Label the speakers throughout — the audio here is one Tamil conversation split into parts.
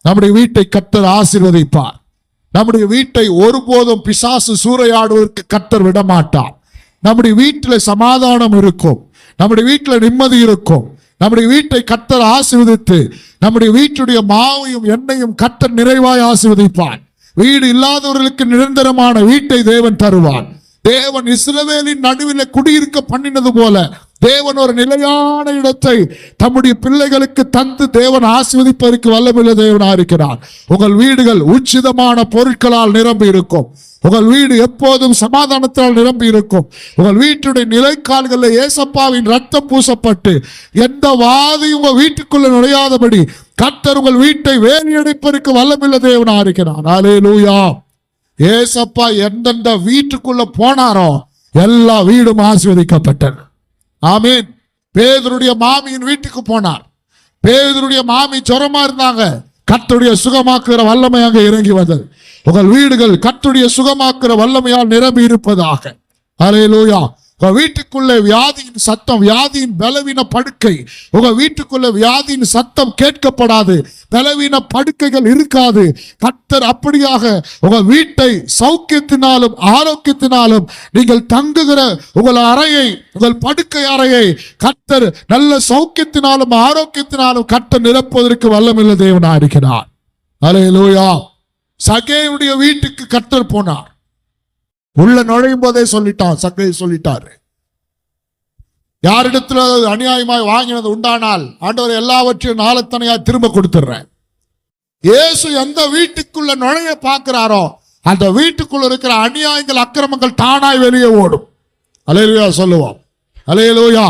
Speaker 1: நம்முடைய வீட்டை கர்த்தர் ஆசீர்வதிப்பார். நம்முடைய வீட்டை ஒருபோதும் பிசாசு சூறையாடுவதற்கு கர்த்தர் விடமாட்டார். நம்முடைய வீட்டில் சமாதானம் இருக்கும், நம்முடைய வீட்டில் நிம்மதி இருக்கும். நம்முடைய வீட்டை கர்த்தர் ஆசீர்வதித்து நம்முடைய வீட்டுடைய மாவையும் எண்ணெயும் கர்த்தர் நிறைவாய் ஆசீர்வதிப்பான். வீடு இல்லாதவர்களுக்கு நிரந்தரமான வீட்டை தேவன் தருவான். தேவன் இஸ்ரவேலின் நடுவில் குடியிருக்க பண்ணினது போல தேவன் ஒரு நிலையான இடத்தை தம்முடைய பிள்ளைகளுக்கு தந்து தேவன் ஆசீர்வதிப்பதற்கு வல்லமையுள்ள தேவனாக இருக்கிறார். உங்கள் வீடுகள் உச்சிதமான பொருட்களால் நிரம்பி இருக்கும். உங்கள் வீடு எப்போதும் சமாதானத்தால் நிரம்பி இருக்கும். உங்கள் வீட்டுடைய நிலைக்கால்களில் ஏசப்பாவின் ரத்தம் பூசப்பட்டு எந்த வாதியும் உங்கள் வீட்டுக்குள்ள நுழையாதபடி கர்த்தர் உங்கள் வீட்டை வேலியடைப்பதற்கு வல்லமையுள்ள தேவனாக இருக்கிறார். அல்லேலூயா. ஏசப்பா எந்தெந்த வீட்டுக்குள்ள போனாரோ எல்லா வீடும் ஆசீர்வதிக்கப்பட்டது. ஆமீன். பேதுருடைய மாமியின் வீட்டுக்கு போனார். பேதுருடைய மாமி ஜுரமா இருந்தாங்க. கர்த்தருடைய சுகமாக்குற வல்லமை அங்கே இறங்கி வந்தது. உங்கள் வீடுகள் கர்த்தருடைய சுகமாக்குற வல்லமையால் நிரம்பி இருப்பதாக. அல்லேலூயா. உங்க வீட்டுக்குள்ளே வியாதியின் சத்தம், வியாதியின் பலவீன படுக்கை, உங்க வீட்டுக்குள்ள வியாதியின் சத்தம் கேட்கப்படாது. பலவீன படுக்கைகள் இருக்காது. கர்த்தர் அப்படியாக உங்க வீட்டை சௌக்கியத்தினாலும் ஆரோக்கியத்தினாலும் நீங்கள் தங்குகிற உங்கள் அறையை, உங்கள் படுக்கை அறையை கர்த்தர் நல்ல சௌக்கியத்தினாலும் ஆரோக்கியத்தினாலும் கர்த்தர் நிரப்புவதற்கு வல்லமையுள்ள தேவனாக இருக்கிறார். அல்லேலூயா. சகேயுடைய வீட்டுக்கு கர்த்தர் போனார். உள்ள நுழையும் போதே சொல்லிட்டான், சகே சொல்லிட்டாரு, யாரிடத்துல அநியாயமாய் வாங்கினது உண்டானால் ஆண்டவர் எல்லாவற்றையும் நாளத்தனையா திரும்ப கொடுத்துடுறேன். இயேசு எந்த வீட்டுக்குள்ள நுழைய பார்க்கிறாரோ அந்த வீட்டுக்குள்ள இருக்கிற அநியாயங்கள் அக்கிரமங்கள் தானாய் வெளியே ஓடும். அல்லேலூயா சொல்லுவோம். அல்லேலூயா.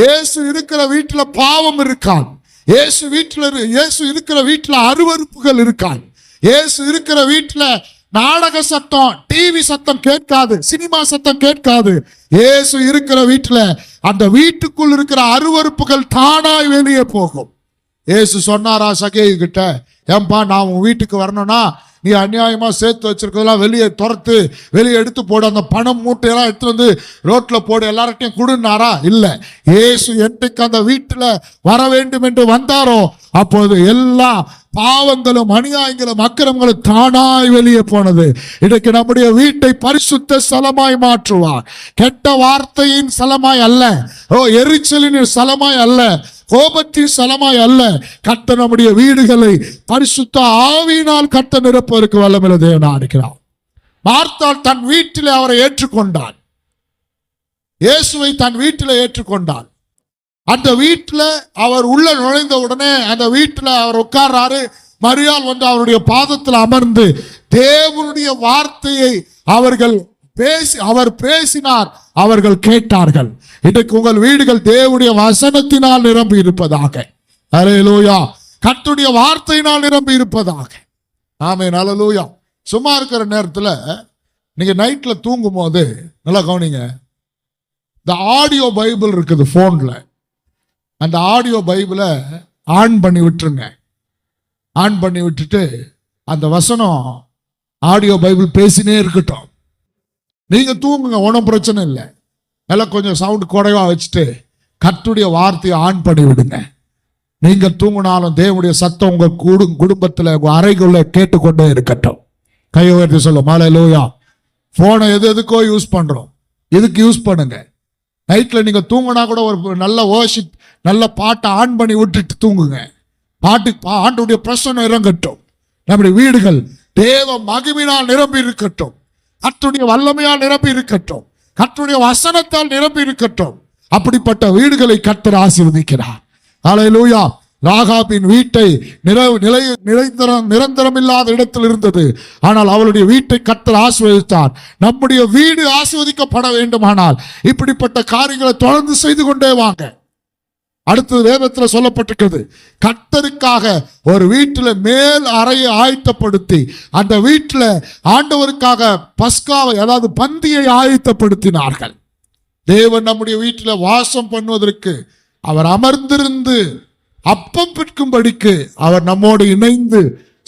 Speaker 1: இயேசு இருக்கிற வீட்டுல பாவம் இருக்கான். இயேசு இருக்கிற வீட்டுல அருவருப்புகள் இருக்கான். இயேசு இருக்கிற வீட்டுல நாடக சத்தம், டிவி சத்தம் கேட்காது, சினிமா சத்தம் கேட்காது. இயேசு இருக்கிற வீட்டுல அந்த வீட்டுக்குள் இருக்கிற அருவருப்புகள் தானாய் வெளியே போகும். இயேசு சொன்னாரா சகேயு கிட்ட, ஏன்பா நான் உன் வீட்டுக்கு வரணும்னா நீ அநியாயமா சேர்த்து வச்சிருக்கதெல்லாம் வெளியே துரத்து, வெளியே எடுத்து போடு, அந்த பணம் மூட்டையெல்லாம் எடுத்து வந்து ரோட்ல போடு, எல்லார்ட்டையும் கொடுனாரா? இல்ல. இயேசு என்றைக்கு அந்த வீட்டுல வர வேண்டும் என்று வந்தாரோ அப்போது எல்லா பாவங்களும் அநியாயங்களும் அக்கிரமங்களும் தானாய் வெளியே போனது. இன்றைக்கு நம்முடைய வீட்டை பரிசுத்த ஸ்தலமாய் மாற்றுவார். கெட்ட வார்த்தையின் ஸ்தலமாய் அல்ல, எரிச்சலின் ஸ்தலமாய் அல்ல, கோபத்தின் ஸ்தலமாய் அல்ல. கர்த்தர் நம்முடைய வீடுகளை பரிசுத்த ஆவியினால் கர்த்தர் நிரப்புவதற்கு வல்லமையுள்ள தேவனாக இருக்கிறார். மார்த்தாள் தன் வீட்டிலே அவரை ஏற்றுக்கொண்டாள். இயேசுவை தன் வீட்டிலே ஏற்றுக்கொண்டாள். அந்த வீட்டில் அவர் உள்ள நுழைந்த உடனே அந்த வீட்டில் அவர் உட்கார்றாரு. மரியாள் வந்து அவருடைய பாதத்தில் அமர்ந்து தேவனுடைய வார்த்தையை அவர் பேசினார், அவர்கள் கேட்டார்கள். இன்றைக்கு உங்கள் வீடுகள் தேவனுடைய வசனத்தினால் நிரம்பி இருப்பதாக. அல்லேலூயா. கர்த்தருடைய வார்த்தையினால் நிரம்பி இருப்பதாக. ஆமென். அல்லேலூயா. சும்மா இருக்கிற நேரத்தில் நீங்க நைட்ல தூங்கும் போது நல்லா கவனிங்க, இந்த ஆடியோ பைபிள் இருக்குது போன்ல, அந்த ஆடியோ பைபிளை ஆன் பண்ணி விட்டுருங்க. ஆன் பண்ணி விட்டுட்டு அந்த வசனம் ஆடியோ பைபிள் பேசினே இருக்கட்டும். நீங்க தூங்குங்க, ஒன்றும் பிரச்சனை இல்லை. எல்லாம் கொஞ்சம் சவுண்ட் குறைவா வச்சுட்டு கர்த்தருடைய வார்த்தையை ஆன் பண்ணி விடுங்க. நீங்க தூங்கினாலும் தேவனுடைய சத்தம் உங்க குடும்பத்தில் உங்க அறைக்குள்ள கேட்டுக்கொண்டே இருக்கட்டும். கை உயர்த்தி சொல்லும் அல்லேலூயா. போனை எதுக்கோ யூஸ் பண்றோம், இதுக்கு யூஸ் பண்ணுங்க. நைட்ல நீங்க தூங்கினா கூட ஒரு நல்ல வர்ஷிப், நல்ல பாட்டை ஆன் பண்ணி விட்டுட்டு தூங்குங்க. ஆண்டுடைய பிரசன்னம் இறங்கட்டும். நம்முடைய வீடுகள் தேவ மகிமையினால் நிரம்பி இருக்கட்டும். கர்த்தருடைய வல்லமையால் நிரம்பி இருக்கட்டும். கர்த்தருடைய வசனத்தால் நிரம்பி இருக்கட்டும். அப்படிப்பட்ட வீடுகளை கர்த்தர் ஆசீர்வதிக்கிறார். அல்லேலூயா. ராகாபின் வீட்டை நிரந்தரம் இல்லாத இடத்தில் இருந்தது, ஆனால் அவளுடைய வீட்டை கர்த்தர் ஆசீர்வதித்தார். நம்முடைய வீடு ஆசீர்வதிக்கப்பட வேண்டுமானால் இப்படிப்பட்ட காரியங்களை தொடர்ந்து செய்து கொண்டே வாங்க. அடுத்தது வேதத்தில் சொல்லப்பட்டிருக்கிறது, கர்த்தருக்காக ஒரு வீட்டில் மேல் அறையை ஆயத்தப்படுத்தி அந்த வீட்டில் ஆண்டவருக்காக பஸ்காவை, அதாவது பந்தியை ஆயத்தப்படுத்தினார்கள். தேவன் நம்முடைய வீட்டில் வாசம் பண்ணுவதற்கு அவர் அமர்ந்திருந்து அப்பம் பிற்கும்படிக்கு அவர் நம்மோடு இணைந்து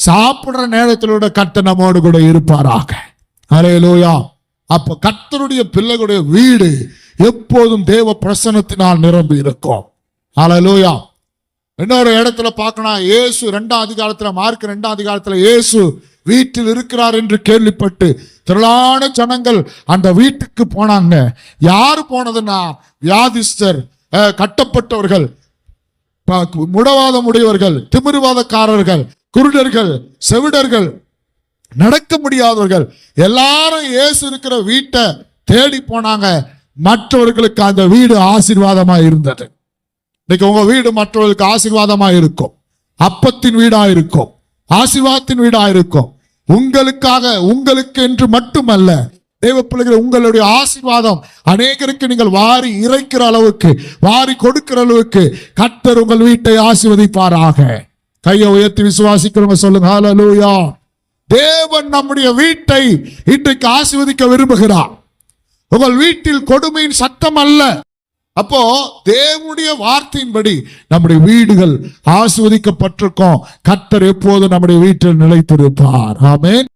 Speaker 1: சாப்பிடுற நேரத்திலோட கர்த்தர் நம்மோடு கூட இருப்பாராக. அல்லேலூயா. அப்ப கர்த்தருடைய பிள்ளைகளுடைய வீடு எப்போதும் தேவ பிரசன்னத்தினால் நிரம்பி இருக்கும். அல்லேலூயா. இன்னொரு இடத்துல பார்க்கணும், இயேசு 2ஆம் அதிகாரத்துல, மார்க் 2ஆம் அதிகாரத்துல இயேசு வீட்டில் இருக்கிறார் என்று கேள்விப்பட்டு திரளான ஜனங்கள் அந்த வீட்டுக்கு போனாங்க. யாரு போனதுன்னா, வியாதிஸ்தர், கட்டப்பட்டவர்கள், முடவாதம் உடையவர்கள், திமிர்வாதக்காரர்கள், குருடர்கள், செவிடர்கள், நடக்க முடியாதவர்கள் எல்லாரும் இயேசு இருக்கிற வீட்டை தேடி போனாங்க. மற்றவர்களுக்கு அந்த வீடு ஆசீர்வாதமா இருந்தது. இன்னைக்கு உங்க வீடு மற்றவர்களுக்கு ஆசீர்வாதமா இருக்கும், அப்பத்தின் வீடா இருக்கும், ஆசீர்வாதத்தின் வீடா இருக்கும். உங்களுக்காக, உங்களுக்கு என்று மட்டுமல்ல, தேவ பிள்ளைகள், உங்களுடைய ஆசீர்வாதம் அநேகருக்கு நீங்கள் வாரி இறைக்கிற அளவுக்கு, வாரி கொடுக்கிற அளவுக்கு கர்த்தர் உங்கள் வீட்டை ஆசீர்வதிப்பாராக. கையை உயர்த்தி விசுவாசிக்கிறவங்க சொல்லுங்க ஹல்லேலூயா. தேவன் நம்முடைய வீட்டை இன்றைக்கு ஆசீர்வதிக்க விரும்புகிறார். உங்கள் வீட்டில் கொடுமையின் சத்தம் அல்ல. அப்போ தேவனுடைய வார்த்தையின்படி நம்முடைய வீடுகள் ஆசீர்வதிக்கப்பட்டிருக்கும். கர்த்தர் எப்போதும் நம்முடைய வீட்டில் நிலைத்திருப்பார். ஆமென்.